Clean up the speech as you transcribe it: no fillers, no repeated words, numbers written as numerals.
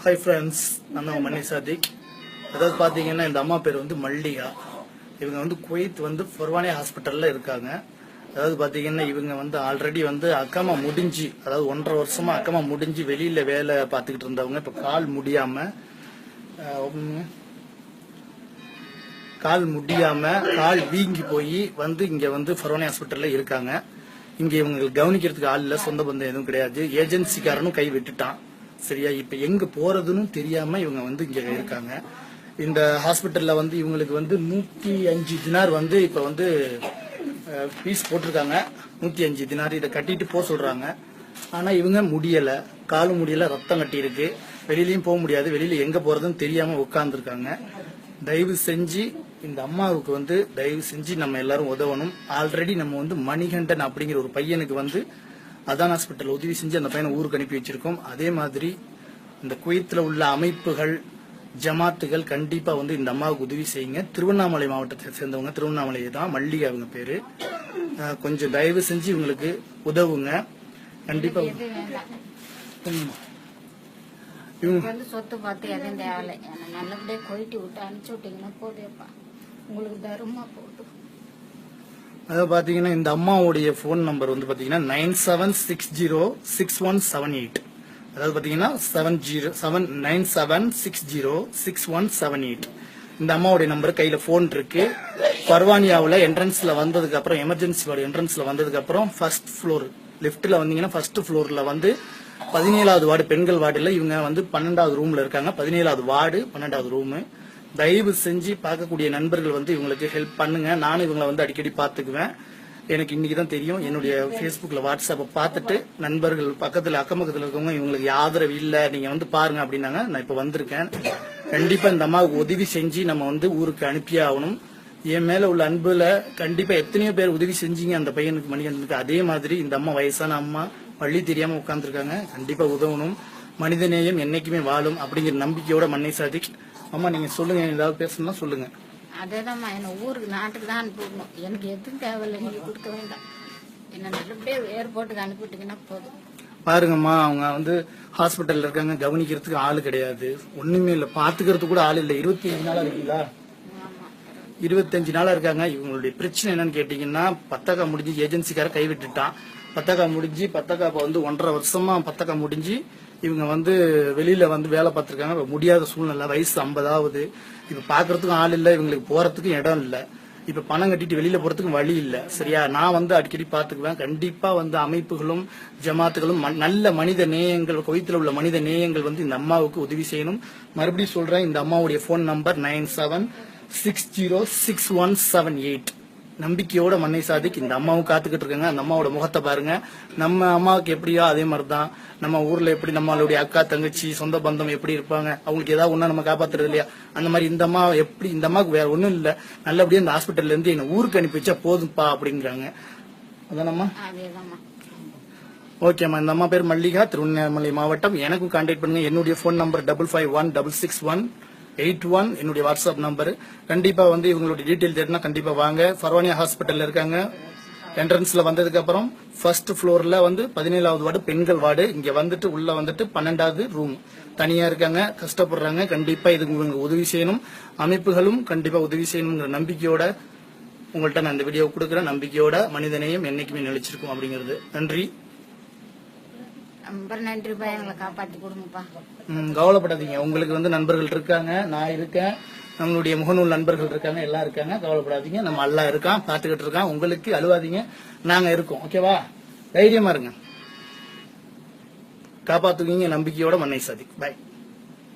Hi friends, நான் தான் மணி சாதிக். அதாவது பார்த்தீங்கன்னா இந்த அம்மா பேர் வந்து மல்லிகா. இவங்க வந்து குவைத் வந்து ஃபர்வானியா ஹாஸ்பிட்டலில் இருக்காங்க. அதாவது பார்த்தீங்கன்னா இவங்க வந்து ஆல்ரெடி வந்து அக்காமா முடிஞ்சு, அதாவது 1.5 வருஷமா அக்காமா முடிஞ்சு வெளியில் வேலை பார்த்துக்கிட்டு இருந்தவங்க இப்போ கால் வீங்கி போய் வந்து இங்கே வந்து ஃபர்வானியா ஹாஸ்பிட்டலில் இருக்காங்க. இங்கே இவங்களுக்கு கவனிக்கிறதுக்கு ஆள் இல்லை, சொந்த பந்தம் எதுவும் கிடையாது. ஏஜென்சிக்காரனும் கை விட்டுட்டான். சரியா, இப்ப எங்க போறதுன்னு தெரியாம இவங்க வந்து இங்க இருக்காங்க. இந்த ஹாஸ்பிட்டல்ல வந்து இவங்களுக்கு வந்து 105 தினார் வந்து இப்ப வந்து ஃபீஸ் போட்டிருக்காங்க. 105 தினார் இதை கட்டிட்டு போக சொல்றாங்க. ஆனா இவங்க முடியல, காலும் முடியல, ரத்தம் கட்டி இருக்கு, வெளியிலயும் போக முடியாது, வெளியில எங்க போறதுன்னு தெரியாம உட்கார்ந்துருக்காங்க. தயவு செஞ்சு இந்த அம்மாவுக்கு வந்து தயவு செஞ்சு நம்ம எல்லாரும் உதவணும். ஆல்ரெடி நம்ம வந்து மணிகண்டன் அப்படிங்கிற ஒரு பையனுக்கு வந்து அதான் ஹாஸ்பிட்டல் உதவி செஞ்சு அந்த பையனை ஊருக்கு அனுப்பி வச்சிருக்கோம். அதே மாதிரி இந்த குவைத்தில் உள்ள அமைப்புகள், ஜமாத்துகள் கண்டிப்பா வந்து இந்த அம்மாவுக்கு உதவி செய்யுங்க. திருவண்ணாமலை மாவட்டத்தை சேர்ந்தவங்க, திருவண்ணாமலை தான், மல்லிகா அவங்க பேரு. கொஞ்சம் தயவு செஞ்சு இவங்களுக்கு உதவுங்க. கண்டிப்பா இவங்க வந்து சொத்து பார்த்து எதுவும் தேவை, நல்லபடியா கொயிட்டு விட்டு அனுப்பிச்சு விட்டீங்கன்னா போதேப்பா, உங்களுக்கு தருமா போதும். அதாவது பாத்தீங்கன்னா இந்த அம்மாவுடைய போன் நம்பர் வந்து பாத்தீங்கன்னா 97606178. அதாவது பாத்தீங்கன்னா 97606178. இந்த அம்மாவுடைய நம்பர் கையில போன் இருக்கு. பர்வானியாவுல என்ட்ரன்ஸ்ல வந்ததுக்கு அப்புறம், எமர்ஜென்சி வார்டு என்ட்ரன்ஸ்ல வந்ததுக்கு அப்புறம் ஃபர்ஸ்ட் ஃப்ளோர் லெப்ட்ல வந்தீங்கன்னா ஃபர்ஸ்ட் ஃப்ளோர்ல வந்து 17வது வார்டு பெண்கள் வார்டுல இவங்க வந்து 12வது ரூம்ல இருக்காங்க. 17வது வார்டு 12வது ரூம். தயவு செஞ்சு பார்க்கக்கூடிய நண்பர்கள் வந்து இவங்களுக்கு ஹெல்ப் பண்ணுங்க. நானும் இவங்களை வந்து அடிக்கடி பார்த்துக்குவேன். எனக்கு இன்னைக்கு தான் தெரியும். என்னுடைய ஃபேஸ்புக்ல வாட்ஸ்அப்பை பார்த்துட்டு நண்பர்கள் பக்கத்துல அக்கம் பக்கத்துல இருக்கவங்க இவங்களுக்கு ஆதரவு இல்லை, நீங்க வந்து பாருங்க அப்படின்னாங்க. நான் இப்ப வந்திருக்கேன். கண்டிப்பா இந்த அம்மாவுக்கு உதவி செஞ்சு நம்ம வந்து ஊருக்கு அனுப்பியே ஆகணும். என் மேல உள்ள அன்புல கண்டிப்பா எத்தனையோ பேர் உதவி செஞ்சீங்க அந்த பையனுக்கு, மணிகண்டனுக்கு. அதே மாதிரி இந்த அம்மா வயசான அம்மா, வழி தெரியாம உட்கார்ந்துருக்காங்க. கண்டிப்பா உதவணும். மனிதநேயம் என்னைக்குமே வாழும் அப்படிங்கிற நம்பிக்கையோட மண்ணை சாதிக். அம்மா நீங்க சொல்லுங்க, ஏதாவது பேசணும்னா சொல்லுங்க. அதேதான்மா, என்ன ஊருக்கு நாட்டுக்கு தான் அனுப்பிவிடணும். எனக்கு எதுவும் தேவையில்லை, நீங்க கொடுக்க வேண்டாம். என்ன நல்லபடியா ஏர்போர்ட்டுக்கு அனுப்பிவிட்டீங்கன்னா போதும். பாருங்கம்மா, அவங்க வந்து ஹாஸ்பிட்டல்ல இருக்காங்க, கவனிக்கிறதுக்கு ஆளு கிடையாது, ஒண்ணுமே இல்ல, பாத்துக்கிறதுக்கு கூட ஆள் இல்ல. 25 நாளா இருக்கீங்களா? 25 நாளா இருக்காங்க. இவங்களுடைய பிரச்சனை என்னன்னு கேட்டீங்கன்னா, பத்தாக்கா முடிஞ்சு ஏஜென்சிக்கார கைவிட்டுட்டான். பத்தாக்கா முடிஞ்சு வந்து 1.5 வருஷமா பத்தாக்கா முடிஞ்சு இவங்க வந்து வெளியில வந்து வேலை பார்த்திருக்காங்க. முடியாத சூழ்நிலை, வயசு 50ஆகுது. இப்ப பாக்குறதுக்கும் ஆள் இல்ல, இவங்களுக்கு போறதுக்கும் இடம் இல்ல. இப்ப பணம் கட்டிட்டு வெளியில போறதுக்கும் வழி இல்ல. சரியா, நான் வந்து அடிக்கடி பாத்துக்குவேன். கண்டிப்பா வந்து அமைப்புகளும் ஜமாத்துகளும் நல்ல மனித நேயங்கள், குவைத்தில் உள்ள மனித நேயங்கள் வந்து இந்த அம்மாவுக்கு உதவி செய்யணும். மறுபடியும் சொல்றேன், இந்த அம்மாவுடைய போன் நம்பர் 97606178. நம்பிக்கையோட மண்ணை சாதிக்கு இந்த அம்மாவும் காத்துக்கிட்டு இருக்காங்க. அந்த அம்மாவோட முகத்தை பாருங்க. நம்ம அம்மாவுக்கு எப்படியோ அதே மாதிரிதான் நம்ம ஊர்ல எப்படி நம்மளுடைய அக்கா தங்கச்சி சொந்த பந்தம் எப்படி இருப்பாங்க, அவங்களுக்கு ஏதாவது ஒண்ணா நம்ம காப்பாத்துறது இல்லையா, அந்த மாதிரி இந்த அம்மா எப்படி, இந்த அம்மாவுக்கு வேற ஒண்ணும் இல்ல, நல்லபடியா இந்த ஹாஸ்பிட்டல்ல இருந்து என்ன ஊருக்கு அனுப்பி வச்சா போதும்பா அப்படிங்கிறாங்க. அதானம்மா? ஓகேம்மா. இந்த அம்மா பேர் மல்லிகா, திருவண்ணாமலை மாவட்டம். எனக்கும் கான்டாக்ட் பண்ணுங்க. என்னுடைய போன் நம்பர் 55166181. என்னுடைய வாட்ஸ்அப் நம்பர். கண்டிப்பா வந்து இவங்களுடைய டீடைல் தெரியும்னா கண்டிப்பா வாங்க. ஃபர்வானியா ஹாஸ்பிட்டல்ல இருக்காங்க. என்ட்ரன்ஸ்ல வந்ததுக்கு அப்புறம் ஃபர்ஸ்ட் ஃப்ளோர்ல வந்து 17வது வார்டு பெண்கள் வார்டு. இங்க வந்துட்டு உள்ள வந்துட்டு 12வது ரூம் தனியா இருக்காங்க, கஷ்டப்படுறாங்க. கண்டிப்பா இதுக்கு இவங்க உதவி செய்யணும். அமைப்புகளும் கண்டிப்பா உதவி செய்யணுங்கிற நம்பிக்கையோட உங்கள்கிட்ட நான் இந்த வீடியோ கொடுக்குறேன். நம்பிக்கையோட மனிதனையும் என்னைக்குமே நிலைச்சிருக்கும் அப்படிங்கிறது. நன்றி, ரொம்ப நன்றிப்பா, எங்களை காப்பாத்தி கொடுங்கப்பா. கவலைப்படாதீங்க. உங்களுக்கு வந்து நண்பர்கள் இருக்காங்க, நான் இருக்கேன், நம்மளுடைய முகநூல் நண்பர்கள் இருக்காங்க, எல்லாம் இருக்காங்க. கவலைப்படாதீங்க, நம்ம எல்லாம் இருக்கான், பாத்துக்கிட்டு இருக்கான். உங்களுக்கு அழுவாதீங்க, நாங்க இருக்கோம். ஓகேவா? தைரியமா இருங்க, காப்பாத்துவீங்க. நம்பிக்கையோட மண்ணை சாதிக். பாய்.